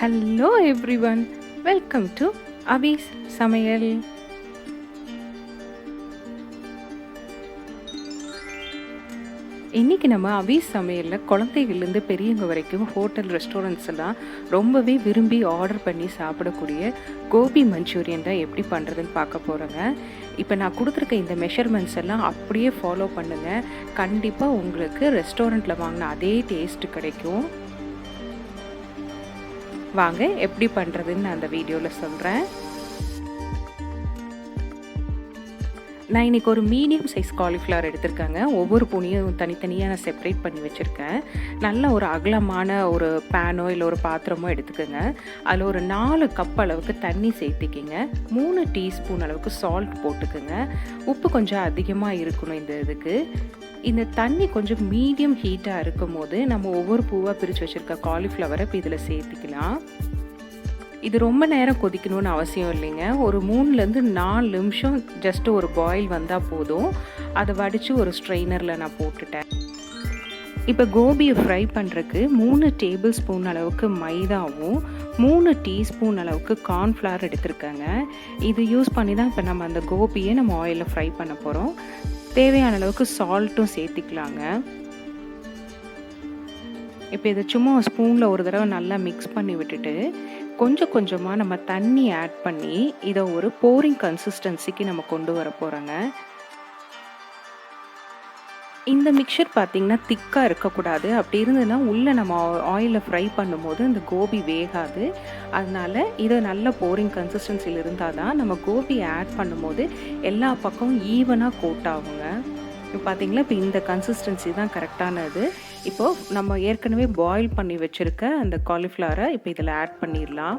Hello everyone, welcome to Avis சமையல். இன்றைக்கி நம்ம அவிஸ் சமையலில் குழந்தைகள்லேருந்து பெரியவங்க வரைக்கும் ஹோட்டல் ரெஸ்டாரண்ட்ஸ் எல்லாம் ரொம்பவே விரும்பி ஆர்டர் பண்ணி சாப்பிடக்கூடிய கோபி மஞ்சூரியன் தான் எப்படி பண்ணுறதுன்னு பார்க்க போகிறோங்க. இப்போ நான் கொடுத்துருக்க இந்த மெஷர்மெண்ட்ஸ் எல்லாம் அப்படியே ஃபாலோ பண்ணுங்கள். கண்டிப்பாக உங்களுக்கு ரெஸ்டாரண்ட்டில் வாங்கின அதே டேஸ்ட் கிடைக்கும். வாங்க எப்படி பண்ணுறதுன்னு நான் அந்த வீடியோவில் சொல்கிறேன். நான் இன்றைக்கி ஒரு மீடியம் சைஸ் காலிஃப்ளவர் எடுத்திருக்கேங்க. ஒவ்வொரு பூனியும் தனித்தனியாக நான் செப்பரேட் பண்ணி வச்சுருக்கேன். நல்ல ஒரு அகலமான ஒரு பேனோ இல்லை ஒரு பாத்திரமோ எடுத்துக்கோங்க. அதில் ஒரு 4 கப் அளவுக்கு தண்ணி சேர்த்திக்கிங்க. 3 டீஸ்பூன் அளவுக்கு சால்ட் போட்டுக்குங்க. உப்பு கொஞ்சம் அதிகமாக இருக்கணும் இந்த இதுக்கு. இந்த தண்ணி கொஞ்சம் மீடியம் ஹீட்டாக இருக்கும் போது நம்ம ஒவ்வொரு பூவாக பிரித்து வச்சுருக்க காலிஃப்ளவரை இப்போ இதில் சேர்த்திக்கலாம். இது ரொம்ப நேரம் கொதிக்கணும்னு அவசியம் இல்லைங்க. ஒரு 3லேருந்து 4 நிமிஷம் ஜஸ்ட் ஒரு பாயில் வந்தால் போதும். அதை வடித்து ஒரு ஸ்ட்ரெயினரில் நான் போட்டுட்டேன். இப்போ கோபியை ஃப்ரை பண்ணுறதுக்கு 3 டேபிள் ஸ்பூன் அளவுக்கு மைதாவும் 3 டீஸ்பூன் அளவுக்கு கார்ன்ஃப்ளவர் எடுத்துருக்கேங்க. இது யூஸ் பண்ணி தான் இப்போ நம்ம அந்த கோபியை நம்ம ஆயிலில் ஃப்ரை பண்ண போகிறோம். தேவையான அளவுக்கு சால்ட்டும் சேர்த்திக்கலாங்க. இப்போ இதை சும்மா ஸ்பூனில் ஒரு தடவை நல்லா மிக்ஸ் பண்ணி விட்டுட்டு கொஞ்சம் கொஞ்சமாக நம்ம தண்ணி ஆட் பண்ணி இதை ஒரு போரிங் கன்சிஸ்டன்சிக்கு நம்ம கொண்டு வர போகிறோங்க. இந்த மிக்சர் பார்த்திங்கன்னா திக்காக இருக்கக்கூடாது. அப்படி இருந்ததுன்னா உள்ளே நம்ம ஆயிலில் ஃப்ரை பண்ணும்போது இந்த கோபி வேகாது. அதனால் இதை நல்ல போரிங் கன்சிஸ்டன்சியில் இருந்தால் தான் நம்ம கோபி ஆட் பண்ணும்போது எல்லா பக்கமும் ஈவனாக கோட் ஆகுங்க. இப்போ பார்த்திங்களா, இப்போ இந்த கன்சிஸ்டன்சி தான் கரெக்டானது. இப்போது நம்ம ஏற்கனவே பாயில் பண்ணி வச்சுருக்க அந்த காலிஃப்ளவரை இப்போ இதில் ஆட் பண்ணிடலாம்.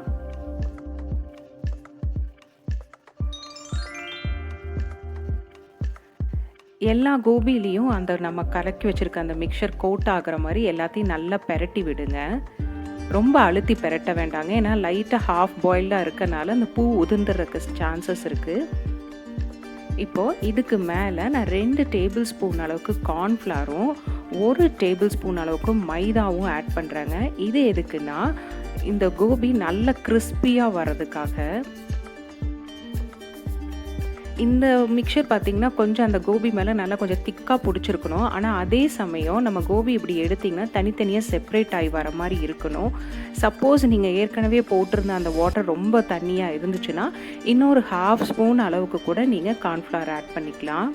எல்லா கோபிலையும் அந்த நம்ம கலக்கி வச்சுருக்க அந்த மிக்சர் கோட் ஆகிற மாதிரி எல்லாத்தையும் நல்லா பெரட்டி விடுங்க. ரொம்ப அழுத்தி பெரட்ட வேண்டாங்க. ஏன்னா லைட்டாக ஹாஃப் பாயில்டாக இருக்கனால அந்த பூ உதிர்ந்துறதுக்கு சான்சஸ் இருக்குது. இப்போது இதுக்கு மேலே நான் 2 டேபிள் ஸ்பூன் அளவுக்கு கார்ன்ஃப்ளவரும் 1 டேபிள் ஸ்பூன் அளவுக்கு மைதாவும் ஆட் பண்ணுறேங்க. இது எதுக்குன்னா இந்த கோபி நல்ல கிறிஸ்பியாக வர்றதுக்காக. இந்த மிக்சர் பார்த்திங்கன்னா கொஞ்சம் அந்த கோபி மேலே நல்லா கொஞ்சம் திக்காக பிடிச்சிருக்கணும். ஆனால் அதே சமயம் நம்ம கோபி இப்படி எடுத்திங்கன்னா தனித்தனியாக செப்ரேட் ஆகி வர மாதிரி இருக்கணும். சப்போஸ் நீங்கள் ஏற்கனவே போட்டிருந்த அந்த வாட்டர் ரொம்ப தண்ணியாக இருந்துச்சுன்னா இன்னொரு 1/2 ஸ்பூன் அளவுக்கு கூட நீங்கள் கார்ன்ஃப்ளவர் ஆட் பண்ணிக்கலாம்.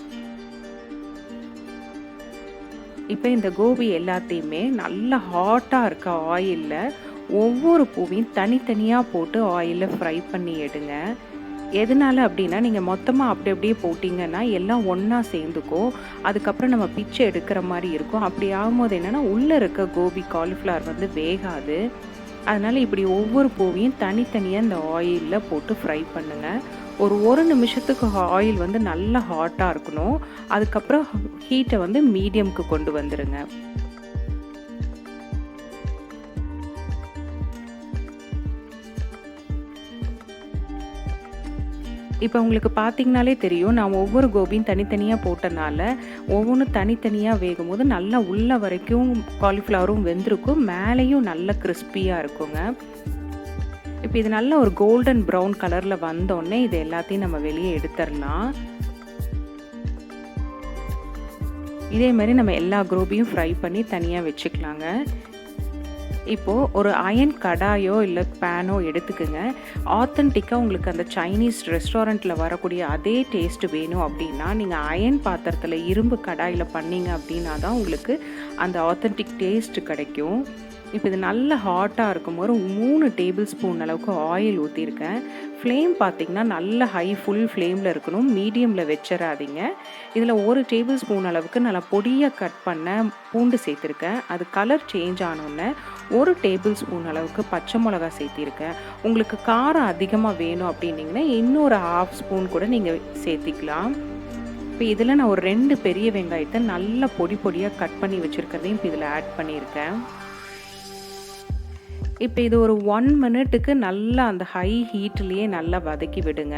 இப்போ இந்த கோபி எல்லாத்தையுமே நல்லா ஹாட்டாக இருக்க ஆயிலில் ஒவ்வொரு பூவையும் தனித்தனியாக போட்டு ஆயிலில் ஃப்ரை பண்ணி எடுங்க. எதனால அப்படின்னா நீங்கள் மொத்தமாக அப்படியே போட்டிங்கன்னா எல்லாம் ஒன்றா சேர்ந்துக்கும். அதுக்கப்புறம் நம்ம பிச்சை எடுக்கிற மாதிரி இருக்கும். அப்படி ஆகும்போது என்னென்னா உள்ளே இருக்க கோபி காலிஃப்ளவர் வந்து வேகாது. அதனால் இப்படி ஒவ்வொரு பூவையும் தனித்தனியாக இந்த ஆயிலில் போட்டு ஃப்ரை பண்ணுங்கள். ஒரு 1 நிமிஷத்துக்கு ஆயில் வந்து நல்லா ஹாட்டாக இருக்கணும். அதுக்கப்புறம் ஹீட்டை வந்து மீடியம்க்கு கொண்டு வந்துடுங்க. இப்போ உங்களுக்கு பார்த்திங்கனாலே தெரியும், நான் ஒவ்வொரு கோபியும் தனித்தனியாக போட்டனால ஒவ்வொன்றும் தனித்தனியாக வேகும் போது நல்லா உள்ள வரைக்கும் காலிஃப்ளவரும் வெந்திருக்கும், மேலேயும் நல்ல கிறிஸ்பியாக இருக்குங்க. இப்போ இது நல்ல ஒரு கோல்டன் ப்ரௌன் கலரில் வந்தோடனே இது எல்லாத்தையும் நம்ம வெளியே எடுத்துடலாம். இதே மாதிரி நம்ம எல்லா கோபியும் ஃப்ரை பண்ணி தனியாக வச்சுக்கலாங்க. இப்போது ஒரு அயன் கடாயோ இல்லை பேனோ எடுத்துக்கோங்க. ஆத்தென்டிக்காக உங்களுக்கு அந்த சைனீஸ் ரெஸ்டாரண்ட்டில் வரக்கூடிய அதே டேஸ்ட்டு வேணும் அப்படின்னா நீங்கள் அயன் பாத்திரத்தில் இரும்பு கடாயில் பண்ணிங்க அப்படின்னா தான் உங்களுக்கு அந்த ஆத்தென்டிக் டேஸ்ட்டு கிடைக்கும். இப்போ இது நல்ல ஹாட்டாக இருக்கும்போது 3 டேபிள் ஸ்பூன் அளவுக்கு ஆயில் ஊற்றிருக்கேன். ஃப்ளேம் பார்த்திங்கன்னா நல்ல ஃபுல் ஃப்ளேமில் இருக்கணும், மீடியமில் வச்சிடாதீங்க. இதில் 1 டேபிள் ஸ்பூன் அளவுக்கு நல்லா பொடியாக கட் பண்ண பூண்டு சேர்த்துருக்கேன். அது கலர் சேஞ்ச் ஆனோடனே 1 டேபிள் ஸ்பூன் அளவுக்கு பச்சை மிளகா சேர்த்திருக்கேன். உங்களுக்கு காரம் அதிகமாக வேணும் அப்படின்னிங்கன்னா இன்னொரு 1/2 ஸ்பூன் கூட நீங்கள் சேர்த்திக்கலாம். இப்போ இதில் நான் ஒரு 2 பெரிய வெங்காயத்தை நல்லா பொடியாக கட் பண்ணி வச்சுருக்கிறதையும் இப்போ இதில் ஆட் பண்ணியிருக்கேன். இப்போ இது ஒரு 1 மினிட்டுக்கு நல்லா அந்த ஹை ஹீட்லேயே நல்லா வதக்கி விடுங்க.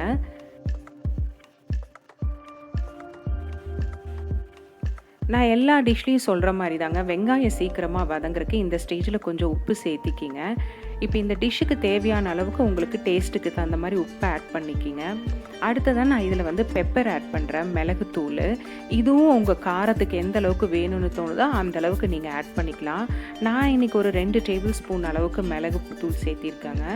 நான் எல்லா டிஷ்லேயும் சொல்கிற மாதிரி தாங்க, வெங்காயம் சீக்கிரமாக வதங்குறதுக்கு இந்த ஸ்டேஜில் கொஞ்சம் உப்பு சேர்த்திக்கிங்க. இப்போ இந்த டிஷ்ஷுக்கு தேவையான அளவுக்கு உங்களுக்கு டேஸ்ட்டுக்கு தகுந்த மாதிரி உப்பு ஆட் பண்ணிக்கிங்க. அடுத்ததாக நான் இதில் வந்து பெப்பர் ஆட் பண்ணுறேன், மிளகுத்தூள். இதுவும் உங்கள் காரத்துக்கு எந்த அளவுக்கு வேணும்னு தோணுதோ அந்த அளவுக்கு நீங்கள் ஆட் பண்ணிக்கலாம். நான் இன்றைக்கி ஒரு 2 டேபிள் ஸ்பூன் அளவுக்கு மிளகுத்தூள் சேர்த்திருக்கேங்க.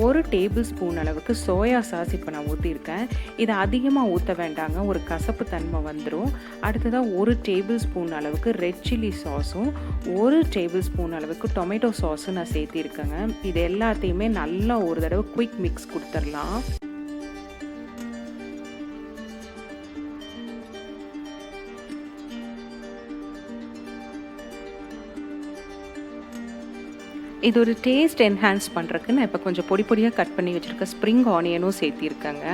1 டேபிள் ஸ்பூன் அளவுக்கு சோயா சாஸ் இப்போ நான் ஊற்றிருக்கேன். இதை அதிகமாக ஊற்ற வேண்டாங்க, ஒரு கசப்பு தன்மை வந்துடும். அடுத்ததாக 1 டேபிள் ஸ்பூன் அளவுக்கு ரெட் சில்லி சாஸும் 1 டேபிள் ஸ்பூன் அளவுக்கு டொமேட்டோ சாஸும் நான் சேர்த்திருக்கேங்க. இது எல்லாத்தையுமே நல்லா ஒரு தடவை குயிக் மிக்ஸ் கொடுத்துடலாம். இது ஒரு டேஸ்ட் என்ஹான்ஸ் பண்ணுறதுக்கு நான் இப்போ கொஞ்சம் பொடி பொடியாக கட் பண்ணி வச்சுருக்க ஸ்ப்ரிங் ஆனியனும் சேர்த்திருக்கேங்க.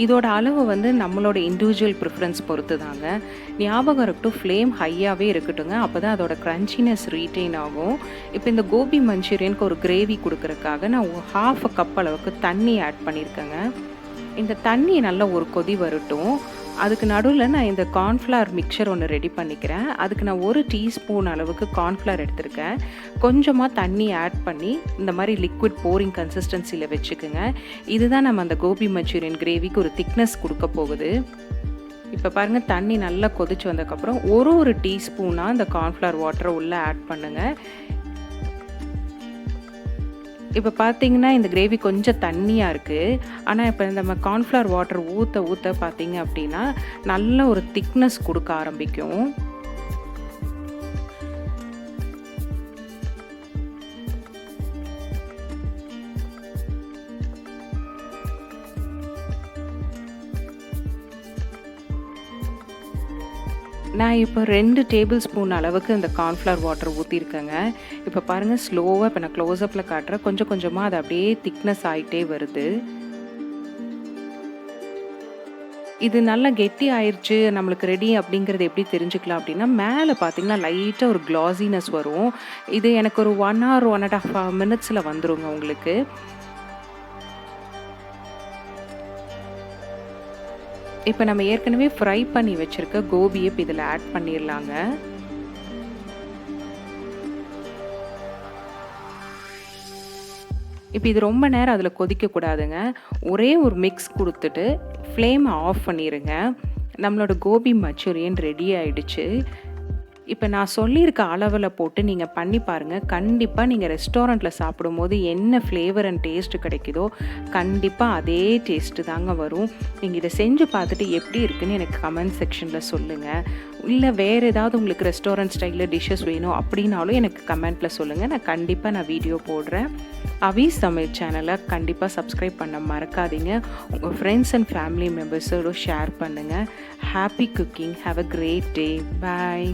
இதோட அளவு வந்து நம்மளோட இண்டிவிஜுவல் ப்ரிஃபரன்ஸ் பொறுத்து தாங்க. ஞாபகம் இருக்கட்டும், ஃப்ளேம் ஹையாகவே இருக்கட்டுங்க, அப்போ தான் அதோட க்ரன்ச்சினஸ் ரீட்டைன் ஆகும். இப்போ இந்த கோபி மஞ்சூரியனுக்கு ஒரு கிரேவி கொடுக்குறதுக்காக நான் 1/2 கப் அளவுக்கு தண்ணி ஆட் பண்ணியிருக்கேங்க. இந்த தண்ணி நல்லா ஒரு கொதி வரட்டும். அதுக்கு நடுவில் நான் இந்த கார்ன்ஃப்ளவர் மிக்சர் ஒன்று ரெடி பண்ணிக்கிறேன். அதுக்கு நான் 1 டீஸ்பூன் அளவுக்கு கார்ன்ஃப்ளவர் எடுத்திருக்கேன். கொஞ்சமாக தண்ணி ஆட் பண்ணி இந்த மாதிரி லிக்விட் போரிங் கன்சிஸ்டன்சியில் வச்சுக்கோங்க. இதுதான் நம்ம அந்த கோபி மஞ்சூரியன் கிரேவிக்கு ஒரு திக்னஸ் கொடுக்க போகுது. இப்போ பாருங்கள், தண்ணி நல்லா கொதிச்சு வந்ததுக்கப்புறம் ஒரு டீஸ்பூனாக இந்த கார்ன்ஃப்ளவர் வாட்டரை உள்ளே ஆட் பண்ணுங்கள். இப்போ பார்த்தீங்கன்னா இந்த கிரேவி கொஞ்சம் தண்ணியாக இருக்குது. ஆனால் இப்போ நம்ம கார்ன்ஃப்ளவர் வாட்டர் ஊற்ற பார்த்தீங்க அப்படின்னா நல்ல ஒரு திக்னஸ் கொடுக்க ஆரம்பிக்கும். நான் இப்போ 2 டேபிள் ஸ்பூன் அளவுக்கு இந்த கார்ன்ஃப்ளவர் வாட்டர் ஊற்றிருக்கேங்க. இப்போ பாருங்கள், ஸ்லோவாக இப்போ நான் க்ளோஸ்அப்பில் காட்டுறேன், கொஞ்சம் கொஞ்சமாக அது அப்படியே திக்னஸ் ஆகிட்டே வருது. இது நல்லா கெட்டி ஆயிடுச்சு, நம்மளுக்கு ரெடி அப்படிங்கிறது எப்படி தெரிஞ்சுக்கலாம் அப்படின்னா, மேலே பார்த்தீங்கன்னா லைட்டாக ஒரு க்ளாஸினஸ் வரும். இது எனக்கு ஒரு 1 or 1.5 மினிட்ஸில் வந்துருங்க உங்களுக்கு. இப்போ நம்ம ஏற்கனவே ஃப்ரை பண்ணி வச்சுருக்க கோபியை இப்போ இதில் ஆட் பண்ணிடலாங்க. இப்போ இது ரொம்ப நேரம் அதில் கொதிக்கக்கூடாதுங்க. ஒரே ஒரு மிக்ஸ் கொடுத்துட்டு ஃப்ளேமை ஆஃப் பண்ணிடுங்க. நம்மளோட கோபி மஞ்சூரியன் ரெடி ஆயிடுச்சு. இப்போ நான் சொல்லியிருக்க அளவில் போட்டு நீங்கள் பண்ணி பாருங்கள். கண்டிப்பாக நீங்கள் ரெஸ்டாரண்ட்டில் சாப்பிடும்போது என்ன ஃப்ளேவர் அண்ட் டேஸ்ட்டு கிடைக்குதோ கண்டிப்பாக அதே டேஸ்ட்டு தாங்க வரும். நீங்கள் இதை செஞ்சு பார்த்துட்டு எப்படி இருக்குன்னு எனக்கு கமெண்ட் செக்ஷனில் சொல்லுங்கள். இல்லை வேறு ஏதாவது உங்களுக்கு ரெஸ்டாரண்ட் ஸ்டைலில் டிஷ்ஷஸ் வேணும் அப்படின்னாலும் எனக்கு கமெண்ட்டில் சொல்லுங்கள். நான் கண்டிப்பாக வீடியோ போடுறேன். அவிஸ் தமிழ் சேனலை கண்டிப்பாக சப்ஸ்கிரைப் பண்ண மறக்காதீங்க. உங்கள் ஃப்ரெண்ட்ஸ் அண்ட் ஃபேமிலி மெம்பர்ஸோடு ஷேர் பண்ணுங்கள். Happy cooking. Have a great day. Bye.